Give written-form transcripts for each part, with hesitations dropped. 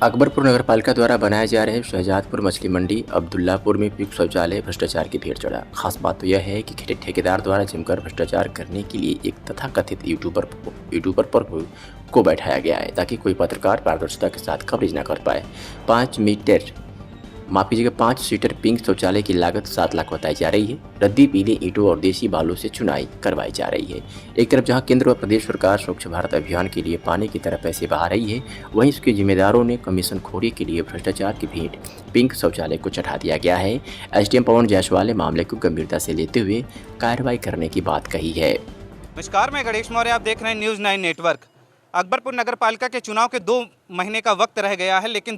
अकबरपुर नगरपालिका द्वारा बनाए जा रहे शहजादपुर मछली मंडी अब्दुल्लापुर में पिक शौचालय भ्रष्टाचार की भेंट चढ़ा। खास बात तो यह है कि ठेकेदार द्वारा जमकर भ्रष्टाचार करने के लिए एक तथाकथित यूट्यूबर पर को बैठाया गया है ताकि कोई पत्रकार पारदर्शिता के साथ कवरेज न कर पाए। 5 सीटर पिंक शौचालय की लागत 7 लाख बताई जा रही है। रद्दी पीले ईंटों और देसी बालू से चुनाई करवाई जा रही है। एक तरफ जहां केंद्र व प्रदेश सरकार स्वच्छ भारत अभियान के लिए पानी की तरह पैसे बहा रही है, वहीं इसके जिम्मेदारों ने कमीशन खोरी के लिए भ्रष्टाचार की भेंट पिंक शौचालय को चढ़ा दिया गया है। एसडीएम पवन जायसवाल ने मामले को गंभीरता से लेते हुए कार्रवाई करने की बात कही है। नमस्कार, मैं गणेश मौर्य, आप देख रहे हैं न्यूज़ 9 नेटवर्क। अकबरपुर नगर पालिका के चुनाव के 2 महीने का वक्त रह गया है, लेकिन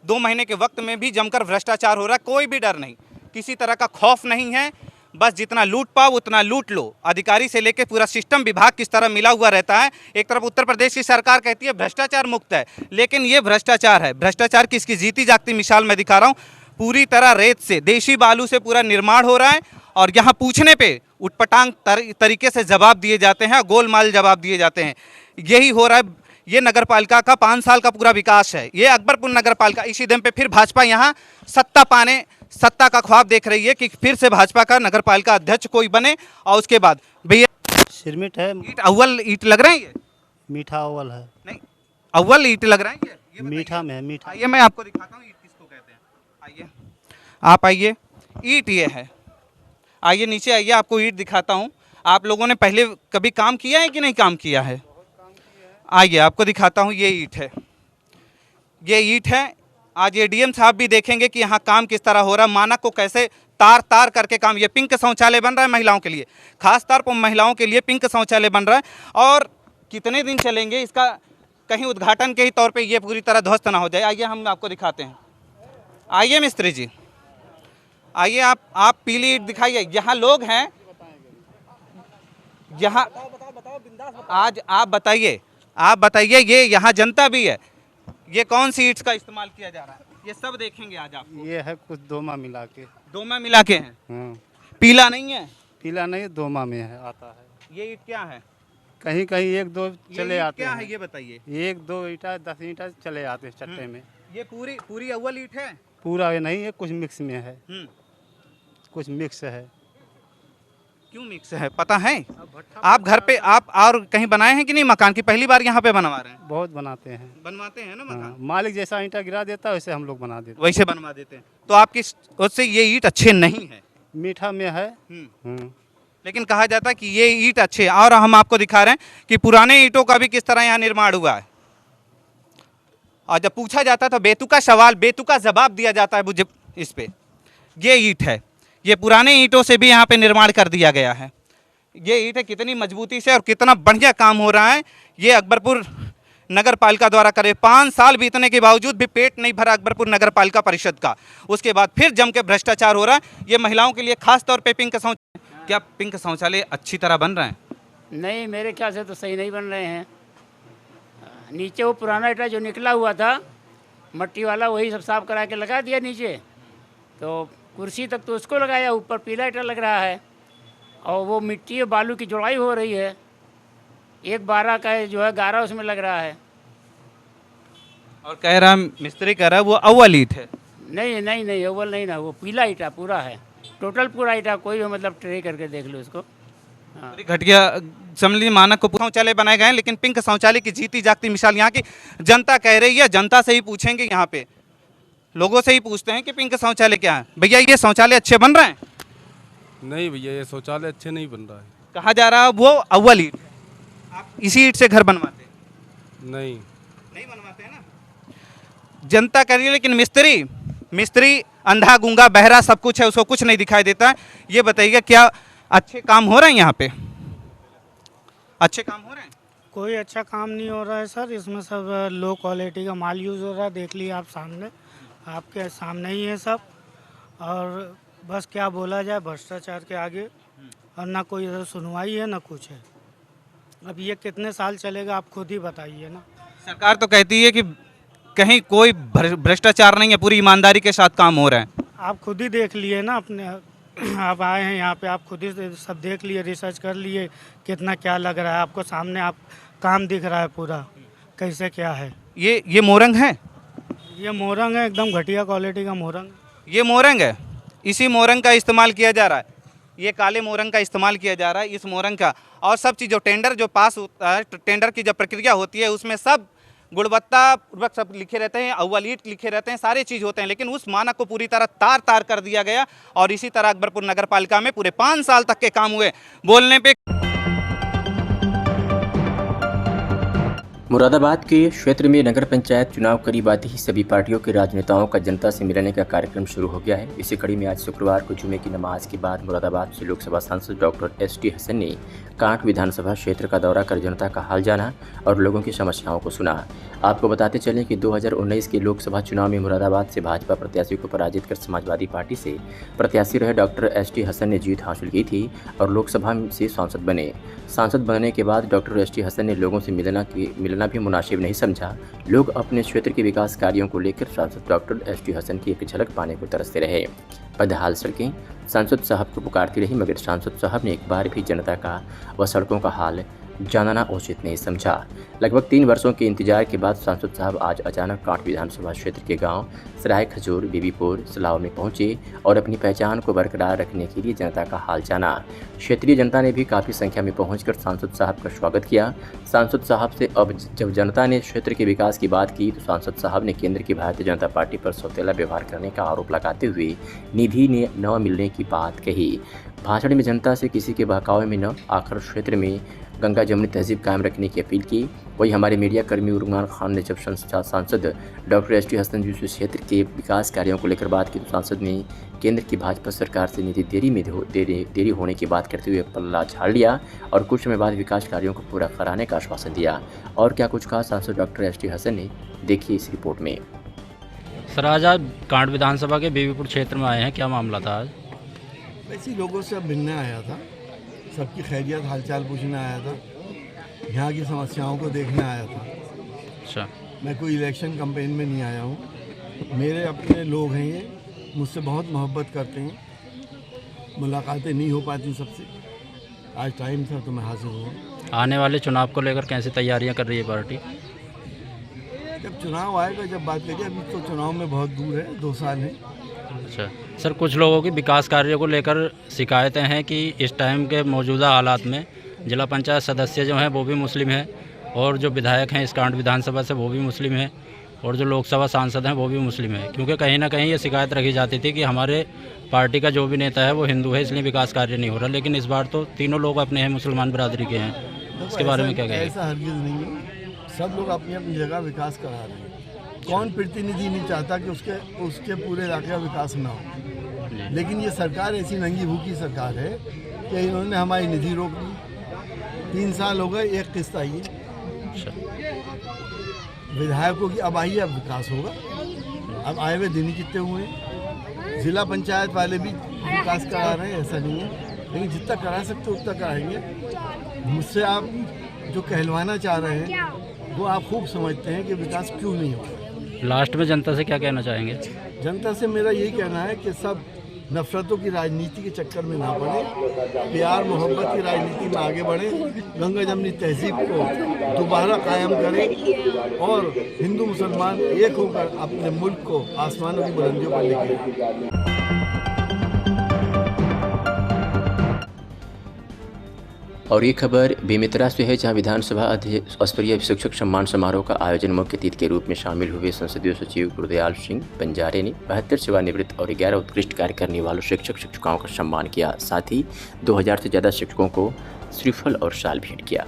दो महीने के वक्त में भी जमकर भ्रष्टाचार हो रहा है। कोई भी डर नहीं, किसी तरह का खौफ नहीं है। बस जितना लूट पाओ उतना लूट लो। अधिकारी से लेकर पूरा सिस्टम विभाग किस तरह मिला हुआ रहता है। एक तरफ उत्तर प्रदेश की सरकार कहती है भ्रष्टाचार मुक्त है, लेकिन ये भ्रष्टाचार है। भ्रष्टाचार की इसकी जीती जागती मिसाल मैं दिखा रहा हूँ। पूरी तरह रेत से, देशी बालू से पूरा निर्माण हो रहा है और यहाँ पूछने पे उटपटांग तरीके से जवाब दिए जाते हैं, गोलमाल जवाब दिए जाते हैं। यही हो रहा है। ये नगर पालिका का 5 साल का पूरा विकास है। ये अकबरपुर नगर पालिका, इसी दम पे फिर भाजपा यहाँ सत्ता का ख्वाब देख रही है कि फिर से भाजपा का नगर पालिका अध्यक्ष कोई बने। और उसके बाद भैया सिरमिट है, ईट अव्वल ईट लग रहे हैं। ये मीठा अव्वल है, नहीं, अव्वल ईट लग रहा है ये मीठा में है, मीठा। आइए मैं आपको दिखाता हूँ ईट किसको कहते हैं। आइए आप आइए, ईट ये है। आइए नीचे आइए, आपको ईट दिखाता हूँ। आप लोगों ने पहले कभी काम किया है कि नहीं काम किया है? आइए आपको दिखाता हूँ। ये ईट है, ये ईट है। आज ये डीएम साहब भी देखेंगे कि यहाँ काम किस तरह हो रहा है, मानक को कैसे तार करके काम। ये पिंक शौचालय बन रहा है महिलाओं के लिए, खास तौर पर महिलाओं के लिए पिंक शौचालय बन रहा है। और कितने दिन चलेंगे इसका कहीं उद्घाटन के ही तौर पे ये पूरी तरह ध्वस्त ना हो जाए। आइए हम आपको दिखाते हैं। आइए मिस्त्री जी, आइए आप पीली ईट दिखाइए। यहाँ लोग हैं, यहाँ आज आप बताइए ये यहाँ जनता भी है। ये कौन सी ईट्स का इस्तेमाल किया जा रहा है, ये सब देखेंगे आज आप। ये है कुछ दोमा मिला के। दोमा मिला के हैं, पीला नहीं है। पीला नहीं, दोमा में है, आता है। ये ईट क्या है? कहीं कहीं 1-2 चले आते क्या हैं। है ये बताइए। 1-2 ईंटा, 10 ईंटा चले आते हैं चट्टे में। ये पूरी अव्वल ईट है? पूरा ये नहीं है, कुछ मिक्स में है, कुछ मिक्स है। क्यों मिक्स है पता है? आप घर पे आप और कहीं बनाए हैं कि नहीं मकान की? पहली बार यहाँ पे बनवा रहे हैं? बहुत बनाते हैं, बनवाते हैं ना मकान। हाँ, मालिक जैसा ईंटा गिरा देता है वैसे हम लोग बना देते हैं, वैसे बनवा देते हैं। तो आपकी उससे ये ईट अच्छे नहीं है? मीठा में है। लेकिन कहा जाता है कि ये ईट अच्छे। और हम आपको दिखा रहे हैं कि पुराने ईंटों का भी किस तरह यहाँ निर्माण हुआ है। और जब पूछा जाता है तो बेतुका सवाल, बेतुका जवाब दिया जाता है मुझे इस पे। ये ईंट है, ये पुराने ईंटों से भी यहाँ पे निर्माण कर दिया गया है। ये ईंट है, कितनी मजबूती से और कितना बढ़िया काम हो रहा है। ये अकबरपुर नगर पालिका द्वारा करे। 5 साल बीतने के बावजूद भी पेट नहीं भरा अकबरपुर नगर पालिका परिषद का। उसके बाद फिर जम के भ्रष्टाचार हो रहा है। ये महिलाओं के लिए खास तौर पे पिंक शौचालय, क्या पिंक शौचालय अच्छी तरह बन रहे हैं? नहीं, मेरे ख्याल से तो सही नहीं बन रहे हैं। नीचे वो पुराना ईटा जो निकला हुआ था मट्टी वाला, वही सब साफ करा के लगा दिया नीचे। तो कुर्सी तक तो उसको लगाया, ऊपर पीला ईटा लग रहा है और वो मिट्टी और बालू की जुड़ाई हो रही है। 1/12 का जो है 11 उसमें लग रहा है। और कह रहा मिस्त्री कह रहा है वो अव्वल ईट है। नहीं, अव्वल नहीं ना, वो पीला ईटा पूरा है, टोटल पूरा ईटा। कोई भी मतलब ट्रे करके देख लो उसको। हाँ, घटिया समझ मानक को शौचालय बनाए गए हैं, लेकिन पिंक शौचालय की जीती जागती मिसाल यहाँ की जनता कह रही है। जनता से ही पूछेंगे, यहाँ पे लोगों से ही पूछते हैं कि पिंक शौचालय क्या है। भैया ये शौचालय अच्छे बन रहे हैं? नहीं भैया, ये शौचालय अच्छे नहीं बन रहा है। कहा जा रहा है वो अव्वल ईट है। आप इसी ईट से घर बनवाते हैं? नहीं बनवाते हैं ना। जनता कह रही है, लेकिन मिस्त्री अंधा गूंगा बहरा सब कुछ है, उसको कुछ नहीं दिखाई देता है। ये बताइए क्या अच्छे काम हो रहे हैं यहाँ पे? अच्छे काम हो रहे हैं? कोई अच्छा काम नहीं हो रहा है सर। इसमें सब लो क्वालिटी का माल यूज़ हो रहा है। देख लिए आप सामने, आपके सामने ही है सब। और बस क्या बोला जाए भ्रष्टाचार के आगे, और ना कोई इधर सुनवाई है ना कुछ है। अब ये कितने साल चलेगा आप खुद ही बताइए ना। सरकार तो कहती है कि कहीं कोई भ्रष्टाचार नहीं है, पूरी ईमानदारी के साथ काम हो रहा है। आप खुद ही देख लिए ना अपने, आप आए हैं यहाँ पे, आप खुद ही सब देख लिए, रिसर्च कर लिए कितना क्या लग रहा है आपको सामने। आप काम दिख रहा है पूरा कैसे क्या है। ये मोरंग है? ये मोरंग है, एकदम घटिया क्वालिटी का मोरंग। ये मोरंग है, इसी मोरंग का इस्तेमाल किया जा रहा है। ये काले मोरंग का इस्तेमाल किया जा रहा है, इस मोरंग का। और सब चीज़ जो टेंडर जो पास होता है, टेंडर की जब प्रक्रिया होती है उसमें सब गुणवत्ता पूर्वक सब लिखे रहते हैं, अव्वल ईंट लिखे रहते हैं, सारे चीज़ होते हैं, लेकिन उस मानक को पूरी तरह तार तार कर दिया गया। और इसी तरह अकबरपुर नगर पालिका में पूरे 5 साल तक के काम हुए। बोलने पे मुरादाबाद के क्षेत्र में नगर पंचायत चुनाव करीब आते ही सभी पार्टियों के राजनेताओं का जनता से मिलने का कार्यक्रम शुरू हो गया है। इसी कड़ी में आज शुक्रवार को जुमे की नमाज के बाद मुरादाबाद से लोकसभा सांसद डॉक्टर एस टी हसन ने कांट विधानसभा क्षेत्र का दौरा कर जनता का हाल जाना और लोगों की समस्याओं को सुना। आपको बताते चलें कि 2019 के लोकसभा चुनाव में मुरादाबाद से भाजपा प्रत्याशी को पराजित कर समाजवादी पार्टी से प्रत्याशी रहे डॉक्टर एस टी हसन ने जीत हासिल की थी और लोकसभा से सांसद बने। सांसद बनने के बाद डॉक्टर एस टी हसन ने लोगों से मिलना भी मुनासिब नहीं समझा। लोग अपने क्षेत्र के विकास कार्यों को लेकर सांसद डॉक्टर एस टी हसन की एक झलक पाने को तरसते रहे। बदहाल सड़कें सांसद साहब को पुकारती रही, मगर सांसद साहब ने एक बार भी जनता का व सड़कों का हाल जानना उचित नहीं समझा। लगभग 3 वर्षों के इंतजार के बाद सांसद साहब आज अचानक कांट विधानसभा क्षेत्र के गांव सराय खजूर, बीबीपुर, सलाव में पहुंचे और अपनी पहचान को बरकरार रखने के लिए जनता का हाल जाना। क्षेत्रीय जनता ने भी काफ़ी संख्या में पहुंचकर सांसद साहब का स्वागत किया। सांसद साहब से अब जब जनता ने क्षेत्र के विकास की बात की तो सांसद साहब ने केंद्र की भारतीय जनता पार्टी पर सौतेला व्यवहार करने का आरोप लगाते हुए निधि ने न मिलने की बात कही। भाषण में जनता से किसी के बहकावे में न आकर क्षेत्र में गंगा जमुनी तहजीब कायम रखने की अपील की। वही हमारे मीडिया कर्मी उर्मान खान ने जब सांसद डॉक्टर एस टी हसन जी से क्षेत्र के विकास कार्यों को लेकर बात की तो सांसद ने केंद्र की भाजपा सरकार से निधि देरी होने की बात करते हुए पल्ला झाड़ लिया और कुछ समय बाद विकास कार्यों को पूरा कराने का आश्वासन दिया। और क्या कुछ कहा सांसद डॉक्टर एस टी हसन ने, देखिए इस रिपोर्ट में। सर आज आप कांट विधानसभा के बीबीपुर क्षेत्र में आए हैं, क्या मामला था आज? ऐसी लोगों से अब मिलने आया था, सबकी खैरियत हालचाल पूछने आया था, यहाँ की समस्याओं को देखने आया था। अच्छा, मैं कोई इलेक्शन कैंपेन में नहीं आया हूँ। मेरे अपने लोग हैं, ये मुझसे बहुत मोहब्बत करते हैं। मुलाकातें नहीं हो पाती सबसे, आज टाइम था तो मैं हाजिर हुआ। आने वाले चुनाव को लेकर कैसी तैयारियां कर रही है पार्टी? जब चुनाव आएगा जब बात करिए, अभी तो चुनाव में बहुत दूर है, 2 साल हैं। अच्छा सर, कुछ लोगों की विकास कार्यों को लेकर शिकायतें हैं कि इस टाइम के मौजूदा हालात में जिला पंचायत सदस्य जो हैं वो भी मुस्लिम हैं और जो विधायक हैं इस कांट विधानसभा से वो भी मुस्लिम हैं और जो लोकसभा सांसद हैं वो भी मुस्लिम हैं, क्योंकि कहीं ना कहीं ये शिकायत रखी जाती थी कि हमारे पार्टी का जो भी नेता है वो हिंदू है, इसलिए विकास कार्य नहीं हो रहा। लेकिन इस बार तो तीनों लोग अपने हैं, मुसलमान बिरादरी के हैं। इसके बारे में क्या कहेंगे? ऐसा हरगिज़ नहीं है, सब लोग अपनी अपनी जगह विकास करा रहे हैं। कौन प्रतिनिधि नहीं चाहता कि उसके पूरे इलाके का विकास ना हो, लेकिन ये सरकार ऐसी नंगी भूखी सरकार है कि इन्होंने हमारी निधि रोक दी। 3 साल हो गए, एक किस्त आई है। विधायकों की अब आई है, अब विकास होगा। अब आए हुए दिन ही कितने हुए हैं। जिला पंचायत वाले भी विकास करा रहे हैं, ऐसा नहीं है, लेकिन जितना करा सकते उतना कराएंगे। मुझसे आप जो कहलवाना चाह रहे हैं वो आप खूब समझते हैं कि विकास क्यों नहीं हो रहा। लास्ट में जनता से क्या कहना चाहेंगे? जनता से मेरा यही कहना है कि सब नफरतों की राजनीति के चक्कर में ना पड़े, प्यार मोहब्बत की राजनीति में आगे बढ़े, गंगा जमुनी तहजीब को दोबारा कायम करें और हिंदू मुसलमान एक होकर अपने मुल्क को आसमानों की बुलंदियों पर लेके। और ये खबर बेमित्रा से है, जहां विधानसभा स्तरीय शिक्षक सम्मान समारोह का आयोजन मुख्य अतिथि के रूप में शामिल हुए संसदीय सचिव गुरदयाल सिंह बंजारे ने 72 सेवानिवृत्त और 11 उत्कृष्ट कार्य करने वालों शिक्षक शिक्षिकाओं का सम्मान किया। साथ ही 2000 से ज़्यादा शिक्षकों को श्रीफल और शाल भेंट किया।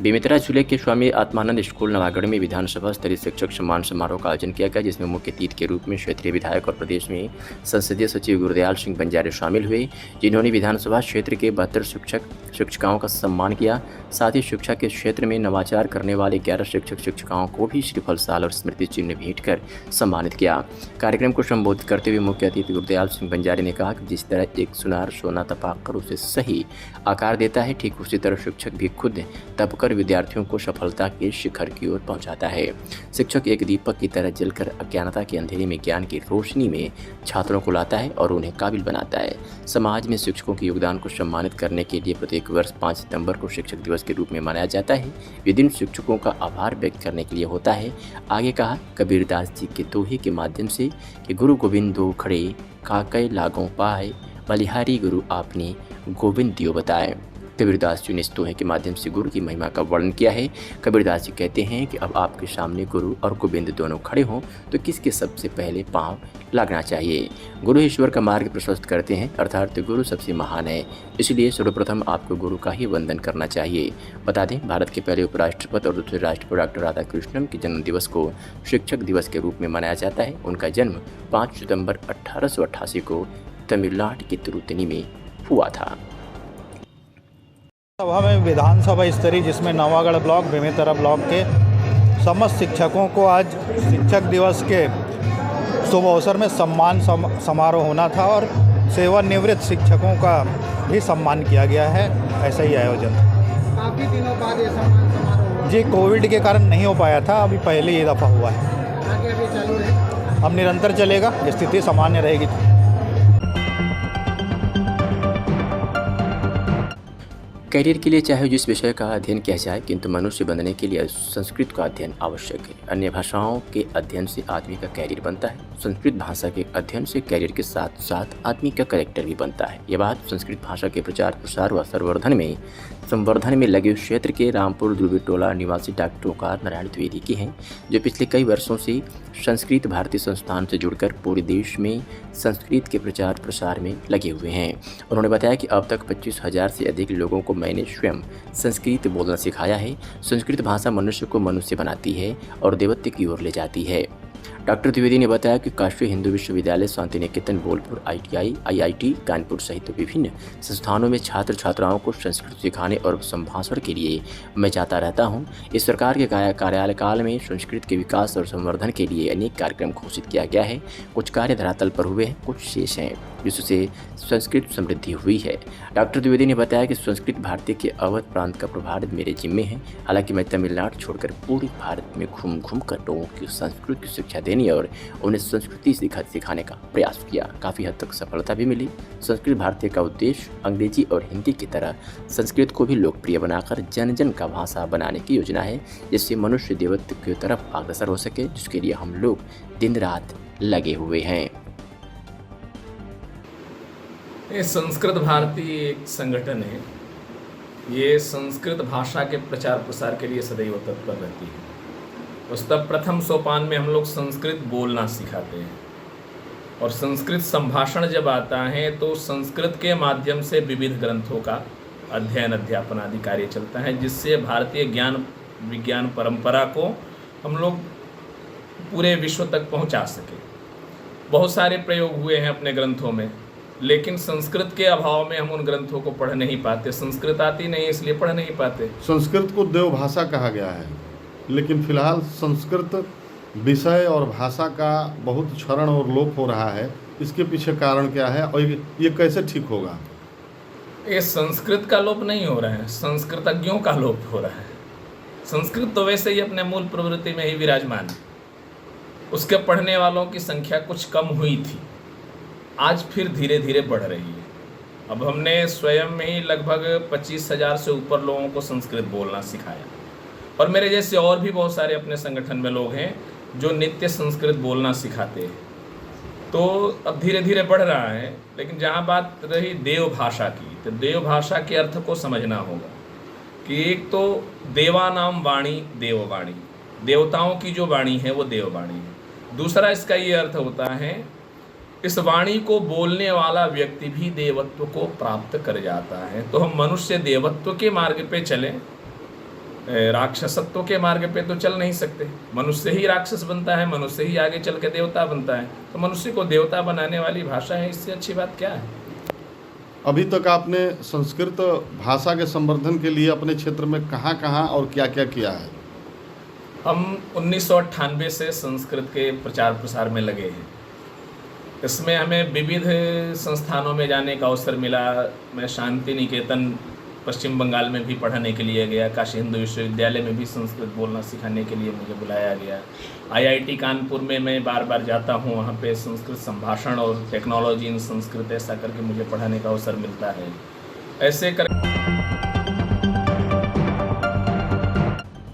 बेमित्रा जिले के स्वामी आत्मानंद स्कूल नवागढ़ में विधानसभा स्तरीय शिक्षक सम्मान समारोह का आयोजन किया गया, जिसमें मुख्य अतिथि के रूप में क्षेत्रीय विधायक और प्रदेश में संसदीय सचिव गुरदयाल सिंह बंजारे शामिल हुए, जिन्होंने विधानसभा क्षेत्र के 72 शिक्षक शिक्षिकाओं का सम्मान किया। साथ ही शिक्षा के क्षेत्र में नवाचार करने वाले 11 शिक्षक शिक्षिकाओं को भी श्रीफल साल और स्मृति चिन्ह भेंट कर सम्मानित किया। कार्यक्रम को संबोधित करते हुए मुख्य अतिथि गुरदयाल सिंह बंजारे ने कहा कि जिस तरह एक सुनार सोना तपाकर उसे सही आकार देता है, ठीक उसी तरह शिक्षक भी खुद तपकर होकर विद्यार्थियों को सफलता के शिखर की ओर पहुंचाता है। शिक्षक एक दीपक की तरह जलकर अज्ञानता के अंधेरे में ज्ञान की रोशनी में छात्रों को लाता है और उन्हें काबिल बनाता है। समाज में शिक्षकों के योगदान को सम्मानित करने के लिए प्रत्येक वर्ष 5 सितंबर को शिक्षक दिवस के रूप में मनाया जाता है। ये दिन शिक्षकों का आभार व्यक्त करने के लिए होता है। आगे कहा कबीरदास जी के दोहे के माध्यम से कि गुरु गोविंद दो खड़े काकय लागों पाए, बलिहारी गुरु आपने गोविंद दियो बताए। कबीरदास जी ने इस दोहे के माध्यम से गुरु की महिमा का वर्णन किया है। कबीरदास जी कहते हैं कि अब आपके सामने गुरु और गोविंद दोनों खड़े हों तो किसके सबसे पहले पांव लगना चाहिए। गुरु ईश्वर का मार्ग प्रशस्त करते हैं, अर्थात गुरु सबसे महान है, इसलिए सर्वप्रथम आपको गुरु का ही वंदन करना चाहिए। बता दें, भारत के पहले उपराष्ट्रपति और दूसरे राष्ट्रपति डॉक्टर राधाकृष्णन के जन्म दिवस को शिक्षक दिवस के रूप में मनाया जाता है। उनका जन्म 5 सितंबर 1888 को तमिलनाडु के तिरुतनी में हुआ था। सभा में विधानसभा स्तरीय, जिसमें नवागढ़ ब्लॉक, बेमेतरा ब्लॉक के समस्त शिक्षकों को आज शिक्षक दिवस के शुभ अवसर में सम्मान समारोह होना था और सेवानिवृत्त शिक्षकों का भी सम्मान किया गया है। ऐसा ही आयोजन काफ़ी दिनों बाद ये सम्मान समारोह जी कोविड के कारण नहीं हो पाया था, अभी पहले ये दफ़ा हुआ है। आगे अभी चालू है, अब निरंतर चलेगा, स्थिति सामान्य रहेगी। कैरियर के लिए चाहे जिस विषय का अध्ययन किया जाए, किंतु मनुष्य बनने के लिए संस्कृत का अध्ययन आवश्यक है। अन्य भाषाओं के अध्ययन से आदमी का कैरियर बनता है। संस्कृत भाषा के अध्ययन से कैरियर के साथ साथ आदमी का कैरेक्टर भी बनता है। ये बात संस्कृत भाषा के प्रचार प्रसार व संवर्धन में लगे क्षेत्र के रामपुर ध्रुवी टोला निवासी डॉक्टर ओंकार नारायण द्विवेदी की हैं, जो पिछले कई वर्षों से संस्कृत भारती संस्थान से जुड़कर पूरे देश में संस्कृत के प्रचार प्रसार में लगे हुए हैं। उन्होंने बताया कि अब तक 25,000 से अधिक लोगों को मैंने स्वयं संस्कृत बोलना सिखाया है। संस्कृत भाषा मनुष्य को मनुष्य बनाती है और देवत्व की ओर ले जाती है। डॉक्टर द्विवेदी ने बताया कि काशी हिंदू विश्वविद्यालय, शांति निकेतन, बोलपुर, ITI, IIT कानपुर सहित विभिन्न संस्थानों में छात्र छात्राओं को संस्कृत सिखाने और संभाषण के लिए मैं जाता रहता हूं। इस सरकार के कार्यकाल में संस्कृत के विकास और संवर्धन के लिए अनेक कार्यक्रम घोषित किया गया है। कुछ कार्य धरातल पर हुए हैं, कुछ शेष हैं, जिससे संस्कृत समृद्धि हुई है। डॉक्टर द्विवेदी ने बताया कि संस्कृत भारतीय के अवध प्रांत का प्रभार मेरे जिम्मे है। हालांकि मैं तमिलनाडु छोड़कर पूरे भारत में घूम कर लोगों की संस्कृत की शिक्षा देने और उन्हें संस्कृति सिखाने का प्रयास किया। काफ़ी हद तक सफलता भी मिली। संस्कृत भारतीय का उद्देश्य अंग्रेजी और हिंदी की तरह संस्कृत को भी लोकप्रिय बनाकर जन जन का भाषा बनाने की योजना है, जिससे मनुष्य देवत्व की तरफ अग्रसर हो सके, जिसके लिए हम लोग दिन रात लगे हुए हैं। ये संस्कृत भारती एक संगठन है। ये संस्कृत भाषा के प्रचार प्रसार के लिए सदैव तत्पर रहती है। उस तब प्रथम सोपान में हम लोग संस्कृत बोलना सिखाते हैं और संस्कृत संभाषण जब आता है तो संस्कृत के माध्यम से विविध ग्रंथों का अध्ययन अध्यापन आदि कार्य चलता है, जिससे भारतीय ज्ञान विज्ञान परंपरा को हम लोग पूरे विश्व तक पहुंचा सके। बहुत सारे प्रयोग हुए हैं अपने ग्रंथों में, लेकिन संस्कृत के अभाव में हम उन ग्रंथों को पढ़ नहीं पाते। संस्कृत आती नहीं, इसलिए पढ़ नहीं पाते। संस्कृत को देवभाषा कहा गया है, लेकिन फिलहाल संस्कृत विषय और भाषा का बहुत क्षरण और लोप हो रहा है। इसके पीछे कारण क्या है और ये कैसे ठीक होगा? ये संस्कृत का लोप नहीं हो रहा है, संस्कृतज्ञों का लोप हो रहा है। संस्कृत तो वैसे ही अपने मूल प्रवृत्ति में ही विराजमान है। उसके पढ़ने वालों की संख्या कुछ कम हुई थी, आज फिर धीरे धीरे बढ़ रही है। अब हमने स्वयं में ही लगभग 25,000 से ऊपर लोगों को संस्कृत बोलना सिखाया और मेरे जैसे और भी बहुत सारे अपने संगठन में लोग हैं जो नित्य संस्कृत बोलना सिखाते हैं। तो अब धीरे धीरे बढ़ रहा है। लेकिन जहाँ बात रही देव भाषा की, तो देव भाषा के अर्थ को समझना होगा कि एक तो देवानाम वाणी देववाणी, देवताओं की जो वाणी है वो देववाणी है। दूसरा इसका ये अर्थ होता है इस वाणी को बोलने वाला व्यक्ति भी देवत्व को प्राप्त कर जाता है। तो हम मनुष्य देवत्व के मार्ग पे चलें, राक्षसत्व के मार्ग पे तो चल नहीं सकते। मनुष्य ही राक्षस बनता है, मनुष्य ही आगे चल के देवता बनता है। तो मनुष्य को देवता बनाने वाली भाषा है, इससे अच्छी बात क्या है? अभी तक आपने संस्कृत भाषा के संवर्धन के लिए अपने क्षेत्र में कहाँ और क्या क्या किया है? हम 1998 से संस्कृत के प्रचार प्रसार में लगे हैं। इसमें हमें विविध संस्थानों में जाने का अवसर मिला। मैं शांति निकेतन पश्चिम बंगाल में भी पढ़ाने के लिए गया, काशी हिंदू विश्वविद्यालय में भी संस्कृत बोलना सिखाने के लिए मुझे बुलाया गया। IIT कानपुर में मैं बार बार जाता हूँ, वहाँ पे संस्कृत संभाषण और टेक्नोलॉजी इन संस्कृत ऐसा करके मुझे पढ़ाने का अवसर मिलता है। ऐसे कर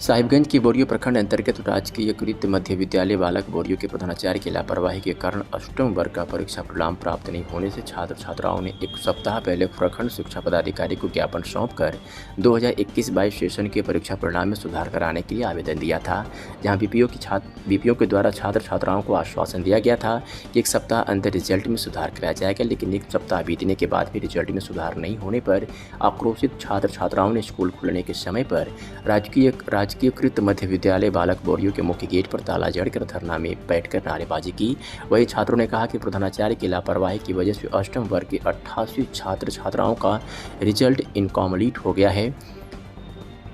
साहिबगंज के बोरियो प्रखंड अंतर्गत राजकीयकृत मध्य विद्यालय बालक बोरियो के प्रधानाचार्य की लापरवाही के कारण अष्टम वर्ग का परीक्षा परिणाम प्राप्त नहीं होने से छात्र छात्राओं ने एक सप्ताह पहले प्रखंड शिक्षा पदाधिकारी को ज्ञापन सौंपकर 2021-22 सेशन के परीक्षा परिणाम में सुधार कराने के लिए आवेदन दिया था, जहां बीपीओ के द्वारा छात्र छात्राओं को आश्वासन दिया गया था कि एक सप्ताह अंदर रिजल्ट में सुधार कराया जाएगा। लेकिन एक सप्ताह बीतने के बाद भी रिजल्ट में सुधार नहीं होने पर आक्रोशित छात्र छात्राओं ने स्कूल खुलने के समय पर राजकीयकृत मध्य विद्यालय बालक बोरियो के मुख्य गेट पर ताला जड़कर धरना में बैठकर नारेबाजी की। वहीं छात्रों ने कहा कि प्रधानाचार्य की लापरवाही की वजह से अष्टम वर्ग के 88 छात्र छात्राओं का रिजल्ट इनकम्प्लीट हो गया है,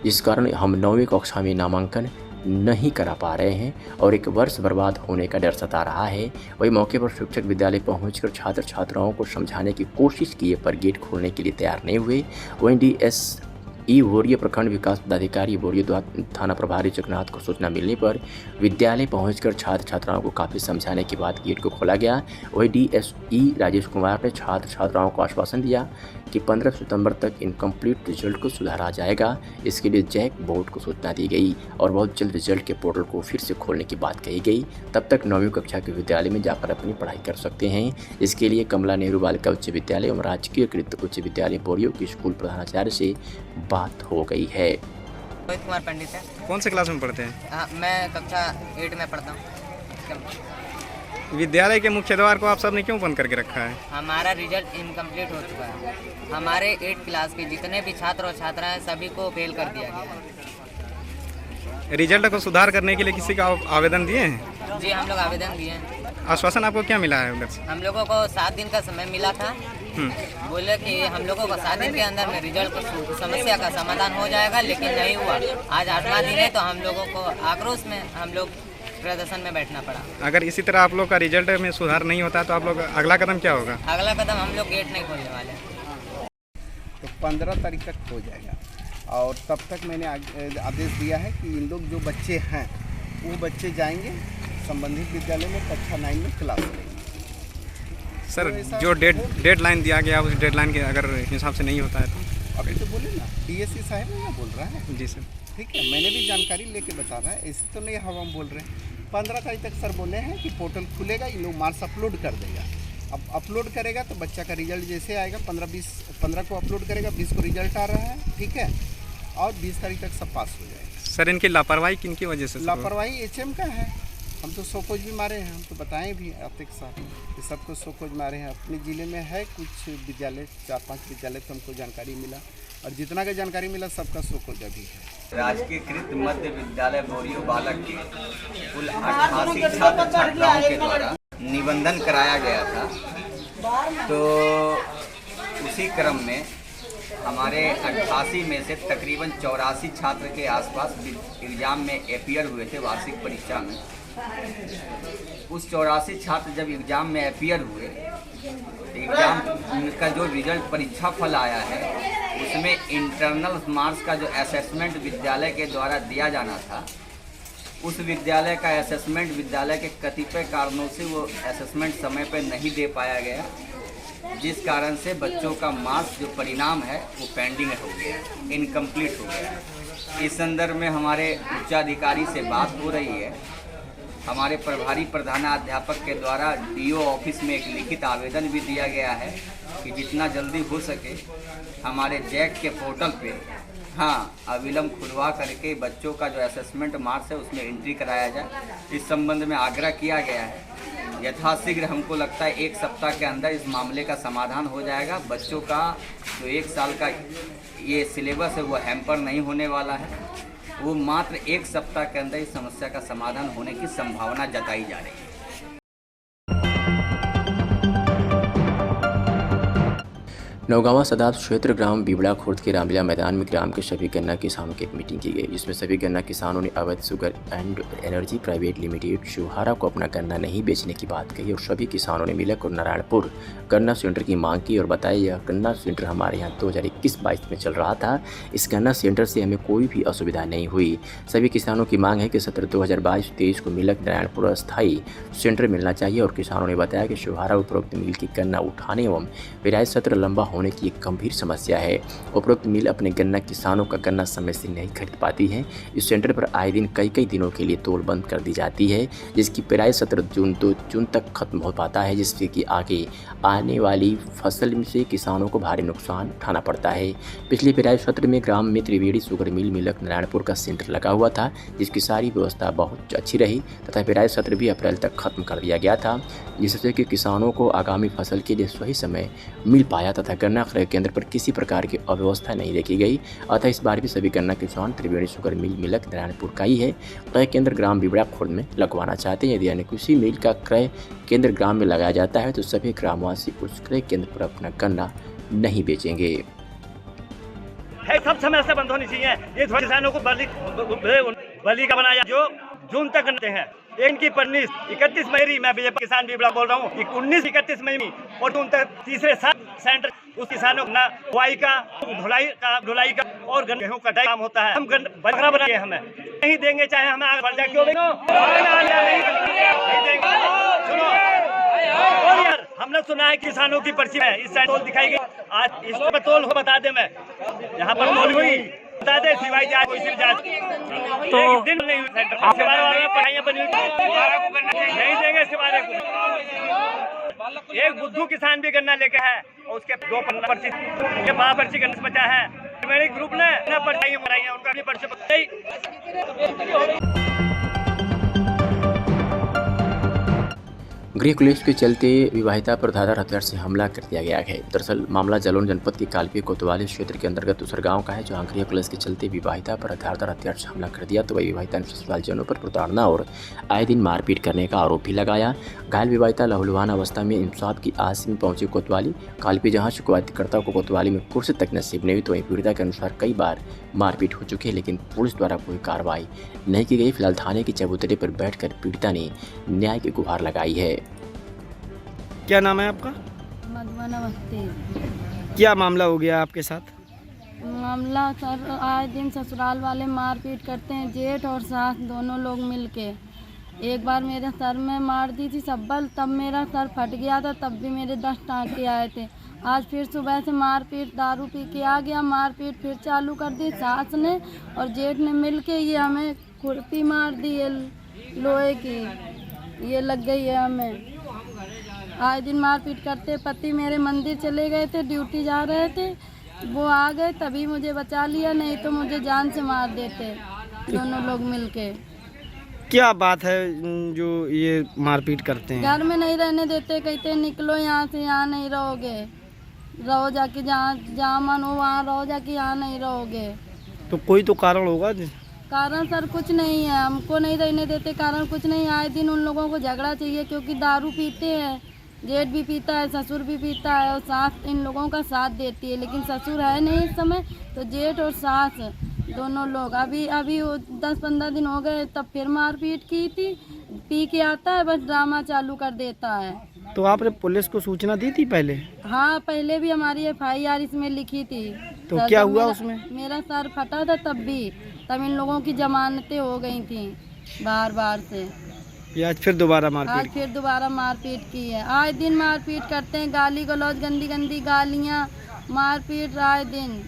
जिस कारण हम 9वीं कक्षा में नामांकन नहीं करा पा रहे हैं और एक वर्ष बर्बाद होने का डर सता रहा है। वही मौके पर शिक्षक विद्यालय पहुंचकर छात्र छात्राओं को समझाने की कोशिश किए पर गेट खोलने के लिए तैयार नहीं हुए। वहीं DSE बोरियो प्रखंड विकास पदाधिकारी बोरियो थाना प्रभारी जगन्नाथ को सूचना मिलने पर विद्यालय पहुंचकर छात्र छात्राओं को काफ़ी समझाने के बाद गेट को खोला गया। वहीं DSE राजेश कुमार ने छात्र छात्राओं को आश्वासन दिया कि 15 सितंबर तक इनकम्प्लीट रिजल्ट को सुधारा जाएगा। इसके लिए जैक बोर्ड को सूचना दी गई और बहुत जल्द रिजल्ट के पोर्टल को फिर से खोलने की बात कही गई। तब तक 9वीं कक्षा के विद्यालय में जाकर अपनी पढ़ाई कर सकते हैं। इसके लिए कमला नेहरू बालिका उच्च विद्यालय एवं राजकीयकृत उच्च विद्यालय बोरियो की स्कूल प्रधानाचार्य से बात हो गई है। रोहित कुमार पंडित है। कौन से क्लास में पढ़ते हैं? मैं कक्षा 8 में पढ़ता हूँ। विद्यालय के मुख्य द्वार को आप सबने क्यों बंद करके रखा है? हमारा रिजल्ट इनकम्प्लीट हो चुका है। हमारे 8 क्लास के जितने भी छात्र और छात्राएं सभी को फेल कर दिया गया है। रिजल्ट को सुधार करने के लिए किसी का आवेदन दिए हैं? जी, हम लोग आवेदन दिए हैं। आश्वासन आपको क्या मिला है उधर से? हम लोगों को 7 दिन का समय मिला था। बोले कि हम लोगों को 7 दिन के अंदर में रिजल्ट को समस्या का समाधान हो जाएगा, लेकिन नहीं हुआ। आज 8वां दिन है तो हम लोगों को आक्रोश में हम लोग प्रदर्शन में बैठना पड़ा। अगर इसी तरह आप लोग का रिजल्ट में सुधार नहीं होता तो आप लोग अगला कदम क्या होगा? अगला कदम हम लोग गेट नहीं खोलने वाले। तो 15 तारीख तक हो जाएगा और तब तक मैंने आदेश दिया है कि इन लोग जो बच्चे हैं वो बच्चे जाएंगे संबंधित विद्यालय में कक्षा 9 में क्लास लेंगे। सर, जो डेडलाइन दिया गया उस डेडलाइन के अगर हिसाब से नहीं होता है तो अभी तो बोले ना, DSE साहब ना बोल रहा है। जी सर, ठीक है, मैंने भी जानकारी लेके बता रहा है, ऐसे तो नहीं हम बोल रहे हैं। 15 तारीख तक सर बोले हैं कि पोर्टल खुलेगा, इन लोग मार्क्स अपलोड कर देगा। अब अपलोड करेगा तो बच्चा का रिजल्ट जैसे आएगा 15 को अपलोड करेगा, 20 को रिजल्ट आ रहा है, ठीक है, और 20 तारीख तक सब पास हो जाएगा। सर, इनकी लापरवाही किन की वजह से? लापरवाही HM का है। हम तो सोकोज भी मारे हैं, हम तो बताएं भी आपके साथ कि सबको सोकोज मारे हैं। अपने ज़िले में है कुछ विद्यालय, 4-5 विद्यालय तो हमको जानकारी मिला, और जितना का जानकारी मिला सबका सोकोज अभी है। राजकीयकृत मध्य विद्यालय बोरियो बालक के कुल 88 छात्र छात्राओं के द्वारा निबंधन कराया गया था। तो उसी क्रम में हमारे 88 में से तकरीबन 84 छात्र के आसपास एग्ज़ाम में अपीयर हुए थे वार्षिक परीक्षा में। उस 84 छात्र जब एग्ज़ाम में अपीयर हुए, एग्ज़ाम का जो रिजल्ट परीक्षा फल आया है उसमें इंटरनल मार्क्स का जो असेसमेंट विद्यालय के द्वारा दिया जाना था, उस विद्यालय का असेसमेंट विद्यालय के कतिपय कारणों से वो असेसमेंट समय पर नहीं दे पाया गया, जिस कारण से बच्चों का मार्क्स जो परिणाम है वो पेंडिंग हो गया, इनकम्प्लीट हो गया। इस संदर्भ में हमारे उच्चाधिकारी से बात हो रही है। हमारे प्रभारी प्रधानाध्यापक के द्वारा DO ऑफिस में एक लिखित आवेदन भी दिया गया है कि जितना जल्दी हो सके हमारे जैक के पोर्टल पे अविलंब खुलवा करके बच्चों का जो असेसमेंट मार्क्स है उसमें एंट्री कराया जाए। इस संबंध में आग्रह किया गया है। यथाशीघ्र हमको लगता है 1 सप्ताह के अंदर इस मामले का समाधान हो जाएगा। बच्चों का जो 1 साल का ये सिलेबस है वो हैम्पर नहीं होने वाला है। वो मात्र 1 सप्ताह के अंदर इस समस्या का समाधान होने की संभावना जताई जा रही है। नौगांवा सदाब क्षेत्र ग्राम बिबड़ा खुर्द के रामलीला मैदान में ग्राम के सभी गन्ना किसानों की एक मीटिंग की गई, जिसमें सभी गन्ना किसानों ने अवैध sugar and energy private limited शुहारा को अपना गन्ना नहीं बेचने की बात कही और सभी किसानों ने मिलकर और नारायणपुर गन्ना सेंटर की मांग की और बताया यह गन्ना सेंटर हमारे यहाँ 2021-22 में चल रहा था। इस गन्ना सेंटर से हमें कोई भी असुविधा नहीं हुई। सभी किसानों की मांग है कि सत्र 2022-23 को मिलक नारायणपुर अस्थायी सेंटर मिलना चाहिए और किसानों ने बताया कि शुहारा उपरोक्त मिल की गन्ना उठाने एवं पेराई सत्र लंबा होने की एक गंभीर समस्या है। उपरोक्त मिल अपने गन्ना किसानों का गन्ना समय से नहीं खरीद पाती है। इस सेंटर पर आए दिन कई दिनों के लिए तोल बंद कर दी जाती है, जिसकी पेराई सत्र जून तक खत्म हो पाता है, जिससे कि आगे आने वाली फसल से किसानों को भारी नुकसान उठाना पड़ता है। पिछले पेराई सत्र में ग्राम में त्रिवेणी शुगर मिल मिलक नारायणपुर का सेंटर लगा हुआ था, जिसकी सारी व्यवस्था बहुत अच्छी रही तथा पेराई सत्र भी अप्रैल तक खत्म कर दिया गया था, जिससे कि किसानों को आगामी फसल के लिए सही समय मिल पाया तथा गन्ना क्रय केंद्र पर किसी प्रकार की अव्यवस्था नहीं देखी गई। अतः इस बार भी सभी गन्ना किसान त्रिवेणी शुगर मिल मिलक नारायणपुर का ही है क्रय केंद्र ग्राम बिबड़ा खुर्द में लगवाना चाहते हैं। यदि अन्य किसी मिल का क्रय केंद्र ग्राम में लगाया जाता है तो सभी ग्रामवासी उस क्रय केंद्र पर अपना गन्ना नहीं बेचेंगे। सब समस्या बंद होनी चाहिए। ये थोड़े किसानों को बली का बनाया जो जून तक करते हैं। इनकी 31 मई मैं बीजेपी किसान बिबड़ा बोल रहा हूँ। 19-31 मई में और उन तक तीसरे सेंटर उस किसानों को बुआई का ढुलाई का और गेहूं कटाई काम होता है। हम बकरा बनाए हमें नहीं देंगे, चाहे हमें आगे बढ़ जाए क्यों नहीं देंगे। सुनो और यार हमने सुना है किसानों की पर्ची में इस साइड तोल दिखाई गई। आज इस पर तोल हो बता दे, मैं यहाँ पर तोल हुई बता दे सिवाय जाए कोई सिर्फ जाए तो दिन नहीं सेंटर पढ़ाइयाँ बनी नहीं देंगे। इसके बारे में एक बुद्धू किसान भी गन्ना लेके है और उसके 2 पर्ची ये 12 पर्ची गन्ना बचा है। मेरे ग्रुप ने पढ़ाइयाँ बनाई उनका अपनी पर्ची गृह क्लेश के चलते विवाहिता पर धारदार हथियार से हमला कर दिया गया है। दरअसल मामला जालौन जनपद के कालपी कोतवाली क्षेत्र के अंतर्गत दूसर गांव का है, जहां गृह क्लेश के चलते विवाहिता पर धारदार हथियार से हमला कर दिया तो वही विवाहिता ने ससुरालजनों पर प्रताड़ना और आए दिन मारपीट करने का आरोप भी लगाया। घायल विवाहिता लहूलुहान अवस्था में इंसाफ की आस में पहुंची कोतवाली कालपी, जहाँ शिकायतकर्ता को कोतवाली में कुर्सी तक नसीब नहीं हुई तो वहीं पीड़िता के अनुसार कई बार मारपीट हो चुकी है, लेकिन पुलिस द्वारा कोई कार्रवाई नहीं की गई। फिलहाल थाने के चबूतरे पर बैठकर पीड़िता ने न्याय की गुहार लगाई है। क्या नाम है आपका? मधुबन अवस्थी। क्या मामला हो गया आपके साथ? मामला सर आए दिन ससुराल वाले मारपीट करते हैं, जेठ और सास दोनों लोग मिलके। एक बार मेरे सर में मार दी थी सब्बल, तब मेरा सर फट गया था, तब भी मेरे 10 टाँके आए थे। आज फिर सुबह से मारपीट दारू पी के आ गया, मारपीट फिर चालू कर दी सास ने और जेठ ने मिलके। ये हमें खुरपी मार दी है लोहे की, ये लग गई है हमें। आए दिन मारपीट करते। पति मेरे मंदिर चले गए थे, ड्यूटी जा रहे थे, वो आ गए तभी मुझे बचा लिया, नहीं तो मुझे जान से मार देते दोनों लोग मिलके। क्या बात है जो ये मारपीट करते हैं? घर में नहीं रहने देते, कहते निकलो यहाँ से, यहाँ नहीं रहोगे, रहो जाके जहाँ मन हो वहाँ रहो, जाके यहाँ नहीं रहोगे। तो कोई तो कारण होगा? कारण सर कुछ नहीं है, हमको नहीं रहने देते, कारण कुछ नहीं। आए दिन उन लोगों को झगड़ा चाहिए क्योंकि दारू पीते हैं, जेठ भी पीता है, ससुर भी पीता है और सास इन लोगों का साथ देती है, लेकिन ससुर है नहीं इस समय, तो जेठ और सास दोनों लोग अभी 10-15 दिन हो गए, तब फिर मारपीट की थी। पी के आता है, बस ड्रामा चालू कर देता है। तो आपने पुलिस को सूचना दी थी पहले? हाँ, पहले भी हमारी FIR इसमें लिखी थी। तो क्या हुआ उसमें? मेरा सर फटा था तब इन लोगों की जमानतें हो गई थी बार से। आज फिर दोबारा मारपीट? आज फिर दोबारा मारपीट की है। आए दिन मारपीट करते हैं, गाली गलौज, गंदी गालियाँ, मारपीट आए दिन।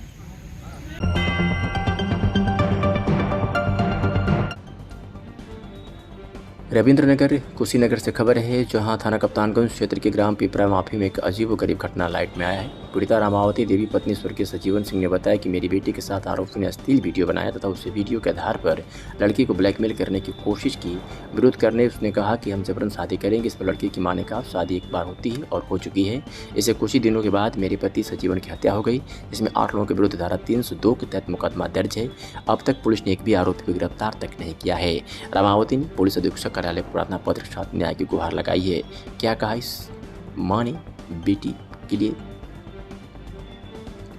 रविंद्रनगर कुशीनगर से खबर है, जहां थाना कप्तानगंज क्षेत्र के ग्राम पिपरा माफी में एक अजीबोगरीब घटना लाइट में आया है। पीड़िता रामावती देवी पत्नी स्वर्गीय सजीवन सिंह ने बताया कि मेरी बेटी के साथ आरोपी ने अश्लील वीडियो बनाया तथा उस वीडियो के आधार पर लड़की को ब्लैकमेल करने की कोशिश की। विरोध करने उसने कहा कि हम जबरन शादी करेंगे। इस पर लड़की की मां ने कहा शादी एक बार होती है और हो चुकी है। इसे कुछ ही दिनों के बाद मेरे पति सजीवन की हत्या हो गई, जिसमें 8 लोगों के विरुद्ध धारा 302 के तहत मुकदमा दर्ज है। अब तक पुलिस ने एक भी आरोपी को गिरफ्तार तक नहीं किया है। रामावती ने पुलिस अधीक्षक कार्यालय को प्रार्थना पत्र के साथ न्याय की गुहार लगाई है। क्या कहा इस मां ने बेटी के लिए?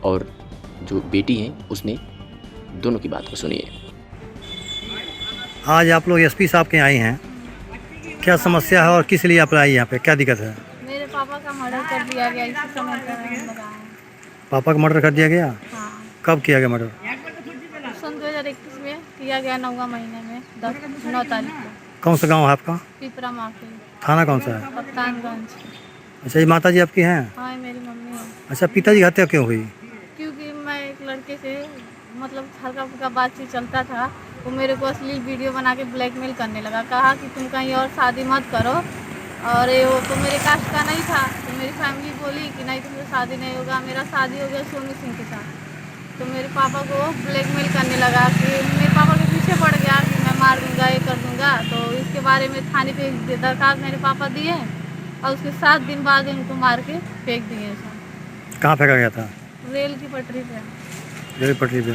और जो बेटी हैं उसने दोनों की बात को सुनिए। आज आप लोग एसपी साहब के आए हैं, क्या समस्या है और किस लिए आप आई यहाँ पे, क्या दिक्कत है? मेरे पापा का मर्डर कर दिया गया, इसी समय पर हम लोग आए हैं। पापा का मर्डर कर दिया गया? हाँ। कब किया गया मर्डर? सन 2021 में किया गया, 9वां महीने में 9 तारीख को। कौन सा गांव है आपका? पिपरा माफी। थाना कौन सा है? कप्तानगंज। अच्छा, ये माता जी आपकी हैं? हाँ, मेरी मम्मी है। अच्छा, पिताजी की हत्या क्यों हुई? क्योंकि मैं एक लड़के से मतलब हल्का फुल्का बातचीत चलता था, वो मेरे को अश्लील वीडियो बना के ब्लैकमेल करने लगा, कहा कि तुम कहीं और शादी मत करो, और ये वो तो मेरे कास्ट का नहीं था। तो मेरी फैमिली बोली कि नहीं तुमसे शादी नहीं होगा। मेरा शादी हो गया सोनू सिंह के साथ। तो मेरे पापा को ब्लैकमेल करने लगा कि मेरे पापा के पीछे पड़ गया कि मैं मार दूंगा, ये कर दूंगा। तो इसके बारे में थाने पे दरखास्त मेरे पापा दिए और उसके 7 दिन बाद उनको मार के फेंक दिए। कहाँ फेंका गया था? रेल की पटरी पे। रेल पटरी पे।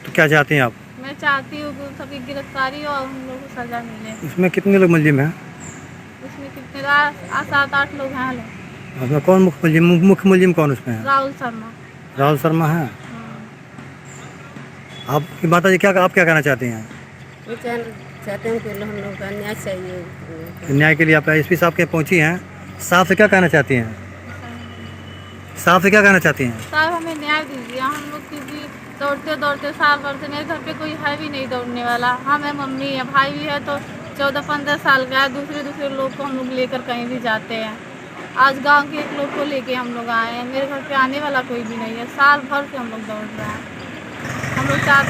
तो क्या चाहती हैं आप? मैं चाहती हूँ कि सबकी गिरफ्तारी और उन लोगों को सजा मिले। इसमें कितने लोग मुलजिम हैं? इसमें कितने 7-8 लोग हैं लोग। उसमें कौन मुख्य मुलजिम कौन उसमें है? राहुल शर्मा। राहुल शर्मा है। आपकी माता जी आप क्या कहना चाहती हैं? चाहते हैं कि हम लोग का न्याय चाहिए। न्याय के लिए आप एसपी साहब के पहुंची हैं, साहब से क्या कहना चाहती हैं? साहब से क्या कहना चाहती हैं? साहब हमें न्याय दीजिए। हम लोग क्योंकि दौड़ते दौड़ते साल भर से, मेरे घर पे कोई है भी नहीं दौड़ने वाला। हम है, मम्मी है, भाई भी है, तो 14-15 साल का है। दूसरे लोग को हम लोग लेकर कहीं भी जाते हैं। आज गांव के एक लोग को लेके हम लोग आए हैं। मेरे घर पे आने वाला कोई भी नहीं है। साल भर से हम लोग दौड़ रहे हैं। हम लोग चाहते